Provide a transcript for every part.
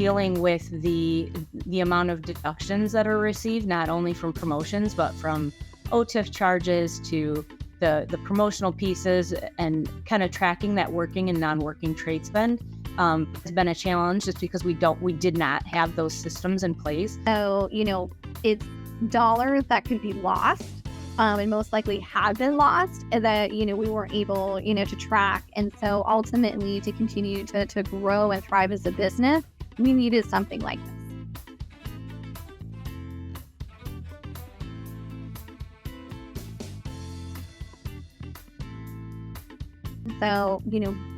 dealing with the amount of deductions that are received, not only from promotions, but from OTIF charges to the promotional pieces, and kind of tracking that working and non-working trade spend has been a challenge, just because we did not have those systems in place. So, it's dollars that could be lost, and most likely have been lost, and that, we weren't able, to track. And so ultimately, to continue to grow and thrive as a business, we needed something like this. So,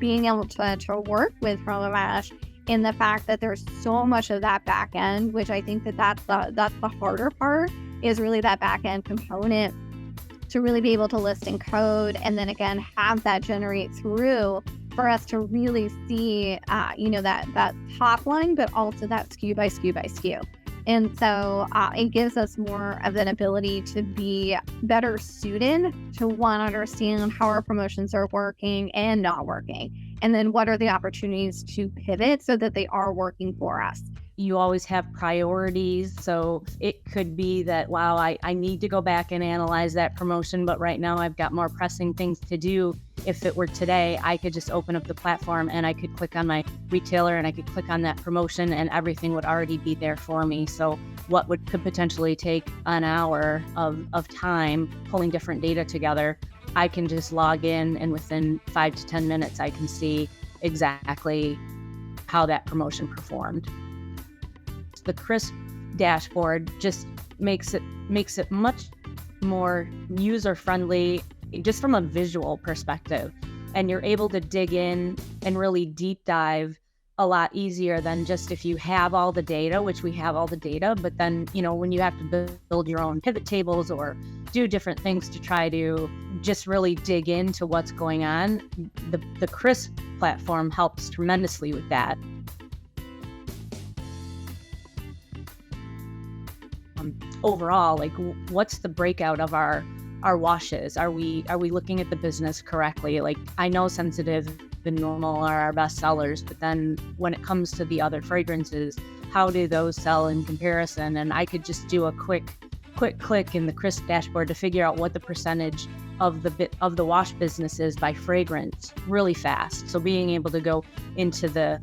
being able to work with Promomash, in the fact that there's so much of that back end, which I think that's the harder part, is really that back end component to really be able to list in code, and then again have that generate through for us to really see that top line, but also that SKU by SKU by SKU. And so it gives us more of an ability to be better suited to understand how our promotions are working and not working. And then what are the opportunities to pivot so that they are working for us. You always have priorities. So it could be that, wow, I need to go back and analyze that promotion, but right now I've got more pressing things to do. If it were today, I could just open up the platform and I could click on my retailer and I could click on that promotion and everything would already be there for me. So what could potentially take an hour of time pulling different data together, I can just log in, and within 5 to 10 minutes, I can see exactly how that promotion performed. The Crisp dashboard just makes it much more user-friendly, just from a visual perspective. And you're able to dig in and really deep dive a lot easier than just if you have all the data, which we have all the data, but then, when you have to build your own pivot tables or do different things to try to just really dig into what's going on, the Crisp platform helps tremendously with that. Overall, like, what's the breakout of our washes? Are we looking at the business correctly? Like, I know Sensitive and Normal are our best sellers, but then when it comes to the other fragrances, how do those sell in comparison? And I could just do a quick click in the Crisp dashboard to figure out what the percentage of the wash business is by fragrance really fast. So being able to go into the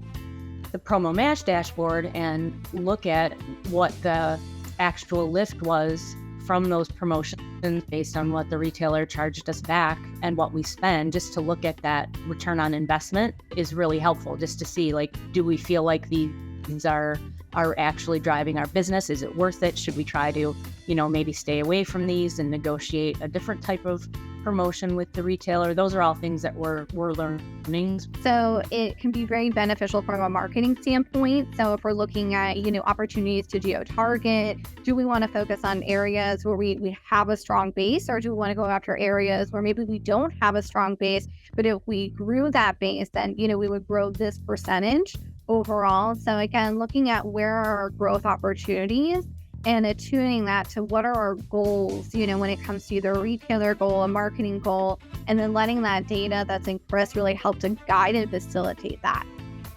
Promomash dashboard and look at what the actual lift was from those promotions based on what the retailer charged us back and what we spend, just to look at that return on investment is really helpful, just to see, like, do we feel like these are actually driving our business? Is it worth it? Should we try to, maybe stay away from these and negotiate a different type of promotion with the retailer? Those are all things that we're learning. So it can be very beneficial from a marketing standpoint. So if we're looking at, opportunities to geo-target, do we want to focus on areas where we have a strong base, or do we want to go after areas where maybe we don't have a strong base, but if we grew that base, then, we would grow this percentage overall. So again, looking at where are our growth opportunities and attuning that to what are our goals, when it comes to either a retailer goal, a marketing goal, and then letting that data that's in Crisp really help to guide and facilitate that.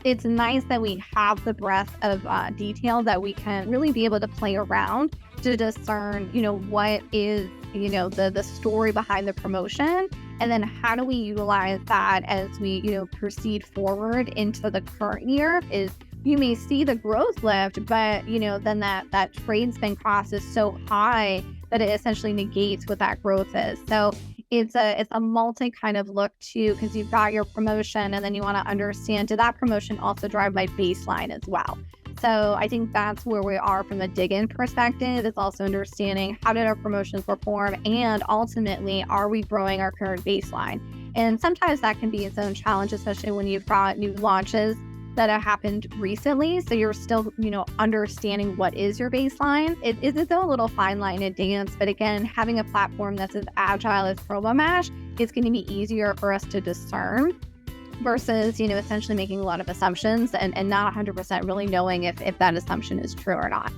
It's nice that we have the breadth of detail that we can really be able to play around to discern, what is, the story behind the promotion, and then how do we utilize that as we, proceed forward into the current year. Is you may see the growth lift, but, then that trade spend cost is so high that it essentially negates what that growth is. So it's a multi kind of look too, because you've got your promotion, and then you want to understand, did that promotion also drive my baseline as well? So I think that's where we are from a dig-in perspective. It's also understanding, how did our promotions perform, and ultimately, are we growing our current baseline? And sometimes that can be its own challenge, especially when you've got new launches that have happened recently. So you're still, understanding what is your baseline. It is its own little fine line and dance. But again, having a platform that's as agile as Promomash is going to be easier for us to discern versus, essentially making a lot of assumptions and not 100% really knowing if that assumption is true or not.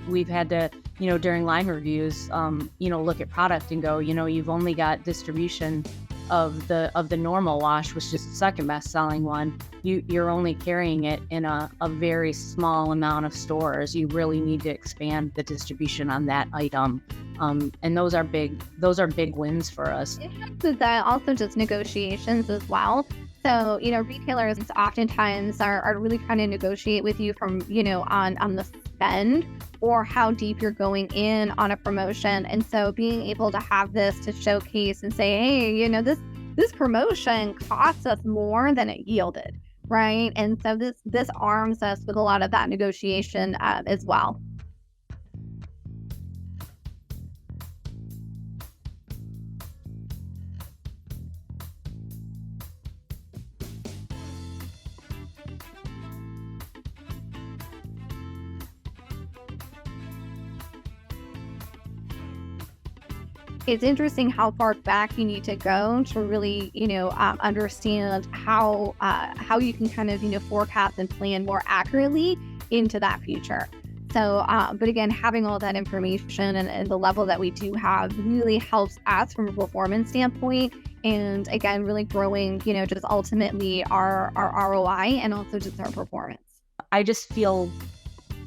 We've had to, during line reviews, look at product and go, you've only got distribution of the normal wash, which just second best selling one, you're only carrying it in a very small amount of stores. You really need to expand the distribution on that item. And those are big wins for us. It has that also just negotiations as well. So, retailers oftentimes are really trying to negotiate with you from, on the spend or how deep you're going in on a promotion. And so being able to have this to showcase and say, hey, this promotion costs us more than it yielded, right? And so this arms us with a lot of that negotiation as well. It's interesting how far back you need to go to really, understand how you can kind of, forecast and plan more accurately into that future. So, but again, having all that information and the level that we do have really helps us from a performance standpoint. And again, really growing, just ultimately our ROI and also just our performance. I just feel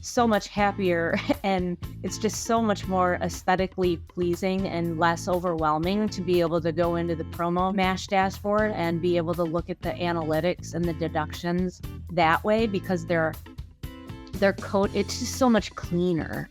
so much happier, and it's just so much more aesthetically pleasing and less overwhelming to be able to go into the Promomash dashboard and be able to look at the analytics and the deductions that way, because it's just so much cleaner.